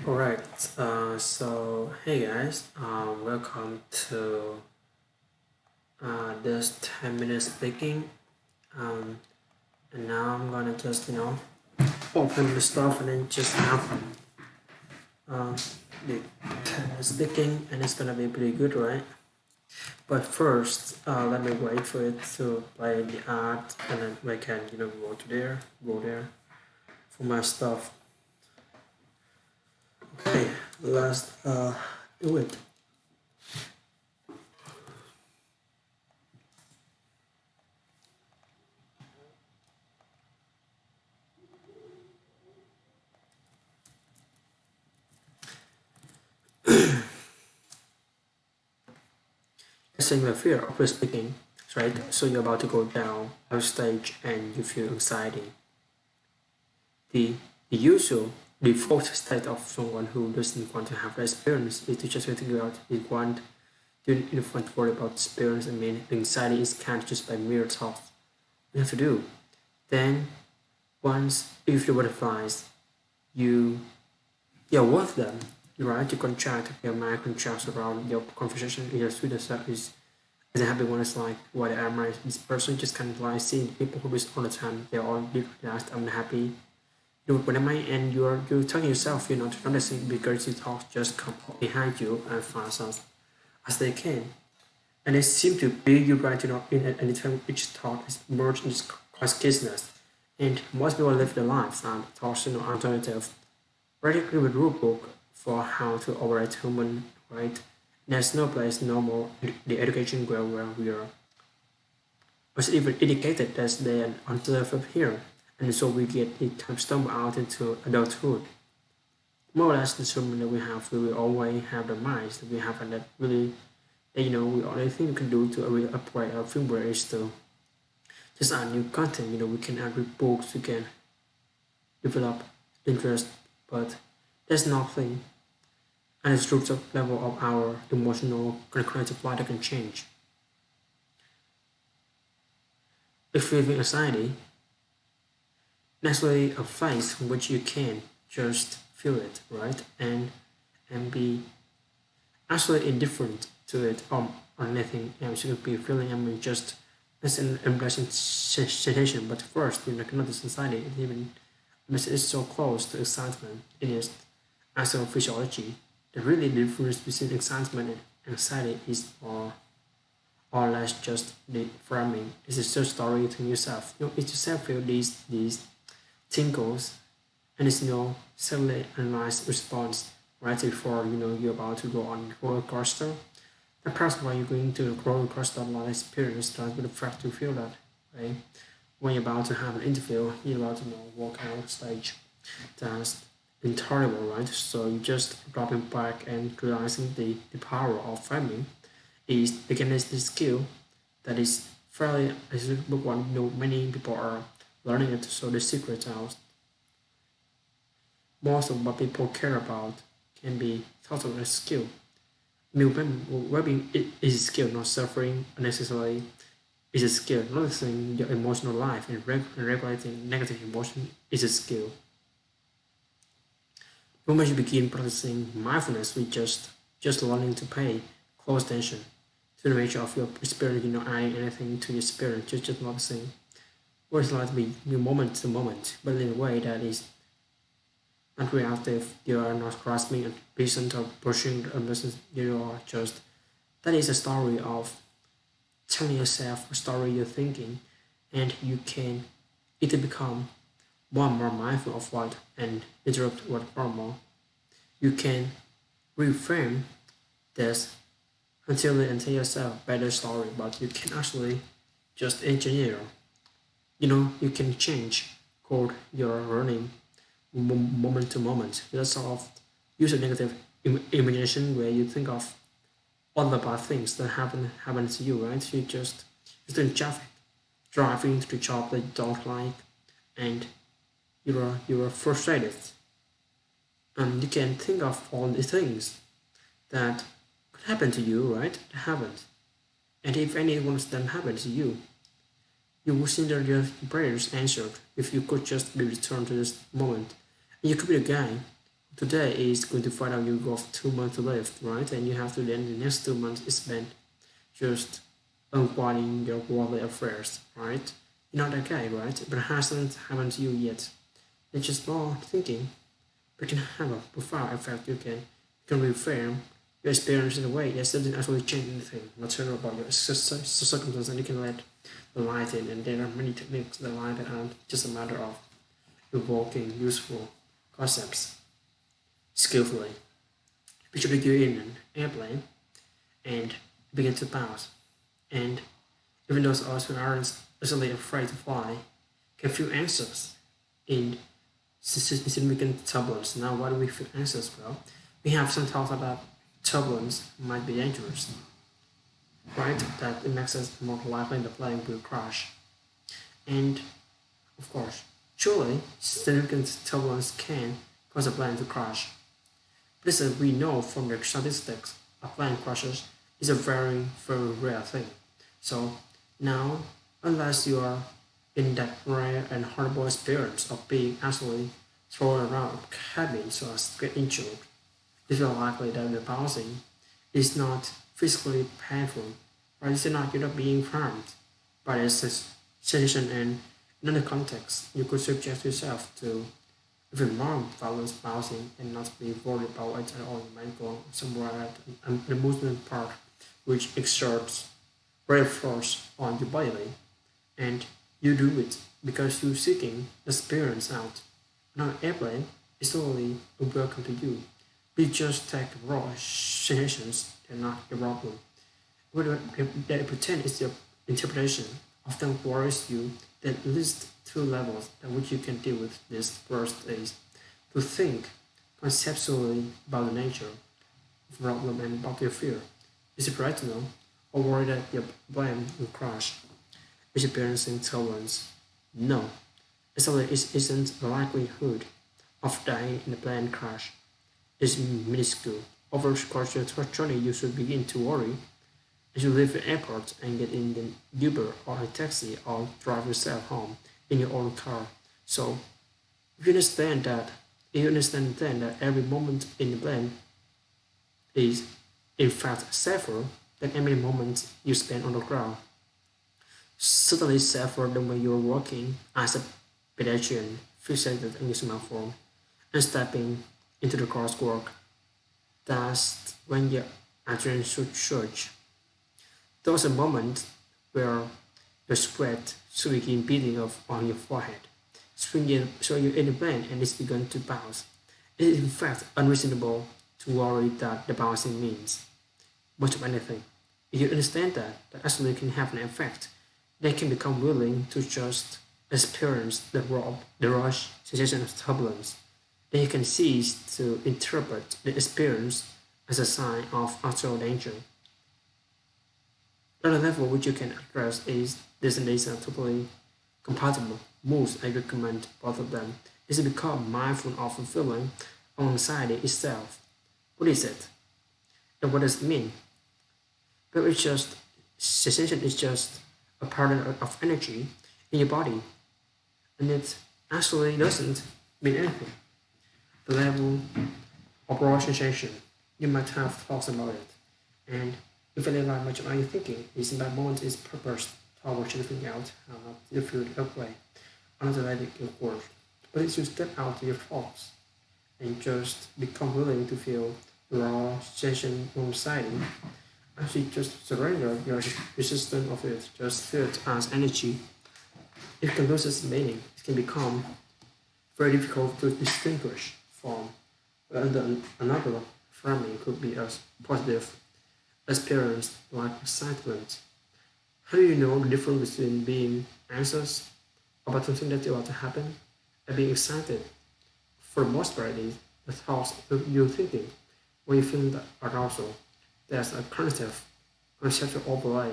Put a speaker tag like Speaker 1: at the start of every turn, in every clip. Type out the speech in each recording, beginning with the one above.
Speaker 1: Alright, so hey guys, welcome to this 10 minutes speaking. Um, and now I'm gonna just, open the stuff and then just have um, the 10 minutes speaking, and it's gonna be pretty good, right? But first, let me wait for it to play the art, and then I can, go there for my stuff. Okay, let's do it. Saying the fear of speaking, right? So you're about to go down on stage and you feel anxiety. The usual default state of someone who doesn't want to have the experience is to just figure out they want you don't want to worry about experience. I mean, anxiety is kind of just by mere thoughts. You have to do. Then once if your butterflies, you you're worth them. Right? You contract your mind contracts around your conversation in your student self is a happy one. Is like what am I? This person just kind of like seeing people who is all the time. They're all relaxed. I'm happy. What am I? And you're telling yourself you're not noticing because you thought just come behind you and fast as they can. And they seem to be you right, in at any time each thought is merged in this consciousness. And most people live their lives and thoughts, alternative, practically with rule book for how to operate human, right? There's no place no more the education where we are was even indicated as they undeserved here. And so we get it kind of stumble out into adulthood. More or less the sermon that we have, we will always have the minds that we have, and that really, we only thing we can do to really upgrade our firmware is to just add new content. We can add books, we can develop interest, but there's nothing and its roots of level of our emotional cognitive life that can change. If we live in anxiety, naturally a phase in which you can just feel it, right? And be actually indifferent to it or anything else. You could be feeling, just as an embarrassing sensation. But first, you recognize anxiety. It even it's so close to excitement. It is as a physiology. The really difference between excitement and anxiety is or less just the framing. It's just a story to yourself. It's yourself feel these tingles, and it's suddenly analyzed response right before you're about to go on roller coaster. The person why you're going to roller coaster lot experience starts with the fact to feel that, right? When you're about to have an interview, you're about to walk out stage. That's intolerable, right? So you just dropping back and realizing the power of framing is again is the skill that is fairly is a book one. Many people are learning it. So the secret out most of what people care about can be thought of as skill. I mean, well-being is a skill, not suffering unnecessarily is a skill. Noticing your emotional life and regulating negative emotion is a skill. The moment you begin practicing mindfulness, we just learning to pay close attention to the nature of your experience, adding anything to your experience, just noticing what it's like to be moment to moment, but in a way that is unreactive. You are not grasping a patient or pushing a business. You are just that is a story of telling yourself a story you're thinking, and you can either become more and more mindful of what and interrupt what more and more. You can reframe this until yourself better story, but you can actually just engineer. You can change code you're running moment to moment. That's sort of use a negative imagination where you think of all the bad things that happen to you, right? You're in traffic, driving to the job that you don't like, and you're frustrated. And you can think of all the things that could happen to you, right? That haven't. And if any one of them happened to you, you would see that your prayers answered if you could just be returned to this moment. And you could be the guy who Today is going to find out you got 2 months to live, right? And you have to then the next 2 months is spent just unwinding your worldly affairs, right? You're not that guy, right? But it hasn't happened to you yet. It's just more thinking, but can have a profound effect. You can reframe your experience in a way that doesn't actually change anything material about your circumstances, and you can let the light in. And there are many techniques that light that are just a matter of evoking useful concepts skillfully. Picture you're in an airplane and begin to bounce. And even those of us who aren't necessarily afraid to fly can feel anxious in significant turbulence. Now, why do we feel anxious? Well, we have some thoughts about turbulence might be dangerous, right? That it makes us more likely the plane will crash. And of course, surely significant turbulence can cause a plane to crash. But as we know from the statistics, a plane crashes is a very, very rare thing. So now, unless you are in that rare and horrible experience of being actually thrown around a cabin so as to get injured, it's very likely that the bouncing is not physically painful, or you're not being harmed by the sensation, and in another context, you could subject yourself to even more violent bouncing and not be worried about it at all. You might go somewhere at the movement part which exerts great force on your body, and you do it because you're seeking the experience out. On an airplane, it's totally welcome to you. We just take raw sensations, they're not the problem. What they pretend is your interpretation often worries you that at least two levels at which you can deal with this. First is to think conceptually about the nature of the problem and about your fear. Is it rational or worry that your plane will crash, experiencing turbulence? No, actually it isn't the likelihood of dying in a plane crash. It's minuscule. Over the course of your journey, you should begin to worry as you leave the airport and get in the Uber or a taxi or drive yourself home in your own car. So if you understand that, you understand then that every moment in the plane is in fact safer than any moment you spend on the ground. Certainly safer than when you're walking as a pedestrian fixated on your smartphone and stepping into the crosswalk. That's when your adrenaline should surge. There was a moment where the sweat should begin beating off on your forehead. So you're in the plane and it's begun to bounce. It is in fact unreasonable to worry that the bouncing means much of anything. If you understand that actually can have an effect, they can become willing to just experience the rush sensation of turbulence. Then you can cease to interpret the experience as a sign of actual danger. Another level which you can address is this and these are totally compatible. Most I recommend both of them is to become mindful of the feeling of anxiety itself. What is it? And what does it mean? But it's just sensation is just a pattern of energy in your body, and it actually doesn't mean anything. The level of raw sensation, you might have thoughts about it, and if any like much of your thinking is in that moment is purpose towards anything out, not you feel it away, another let it your word. But it's you step out of your thoughts and just become willing to feel raw sensation anxiety. Actually, just surrender your resistance of it. Just feel it as energy. It can lose its meaning. It can become very difficult to distinguish from another framing could be as positive experience like excitement. How do you know the difference between being anxious about something that is about to happen and being excited? For the most part, it is the thoughts that you're thinking when you feel that arousal. There's a cognitive conceptual overlay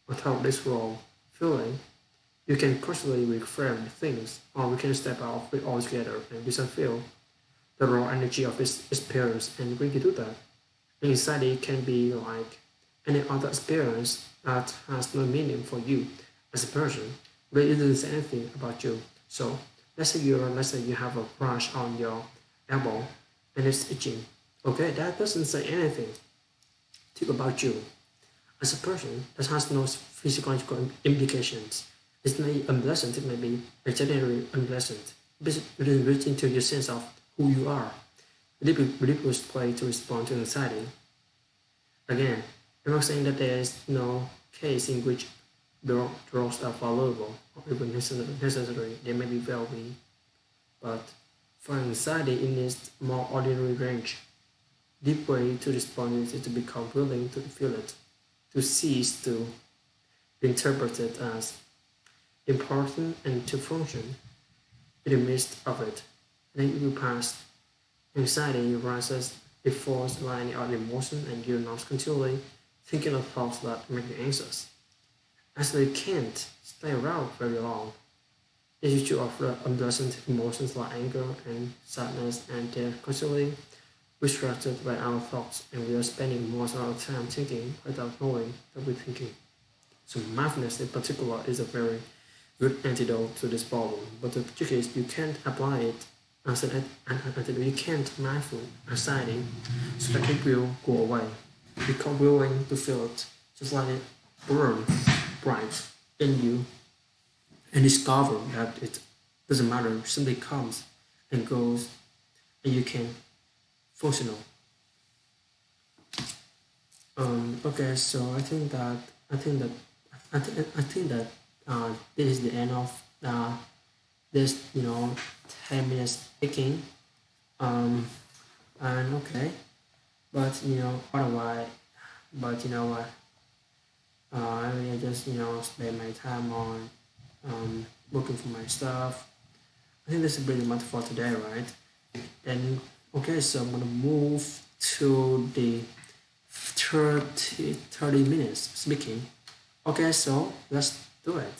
Speaker 1: on top of this raw feeling. You can consciously reframe things, or we can step out of it altogether and just feel the raw energy of this experience. And when you do that, anxiety can be like any other experience that has no meaning for you as a person, but it doesn't say anything about you. So let's say you have a brush on your elbow and it's itching. Okay, that doesn't say anything to about you as a person. That has no physiological implications. It may be unpleasant, it may be generally unpleasant. It is rich into your sense of who you are. Ridiculous play to respond to anxiety. Again, I'm not saying that there is no case in which drugs are valuable or even necessary. They may be well be, but for anxiety in its more ordinary range, deep way to respond is to become willing to feel it, to cease to be interpreted as important and to function in the midst of it. And then you pass. Anxiety arises before any other emotion and you're not continually thinking of thoughts that make you anxious. As you can't stay around very long. The issue of the unpleasant emotions like anger and sadness and they're constantly distracted by our thoughts and we are spending most of our time thinking without knowing that we're thinking. So mindfulness in particular is a very good antidote to this problem. But the trick is you can't apply it as an antidote. You can't mindful anxiety so that it will go away. Become willing to feel it, just like it burns bright in you and discover that it doesn't matter, it simply comes and goes and you can functional. Okay, so I think that this is the end of this 10 minutes speaking. Um, and okay, but otherwise, but you know what? I really just spend my time on looking for my stuff. I think this is pretty much for today, right? And okay, so I'm gonna move to the 30 minutes speaking. Okay, so let's do it.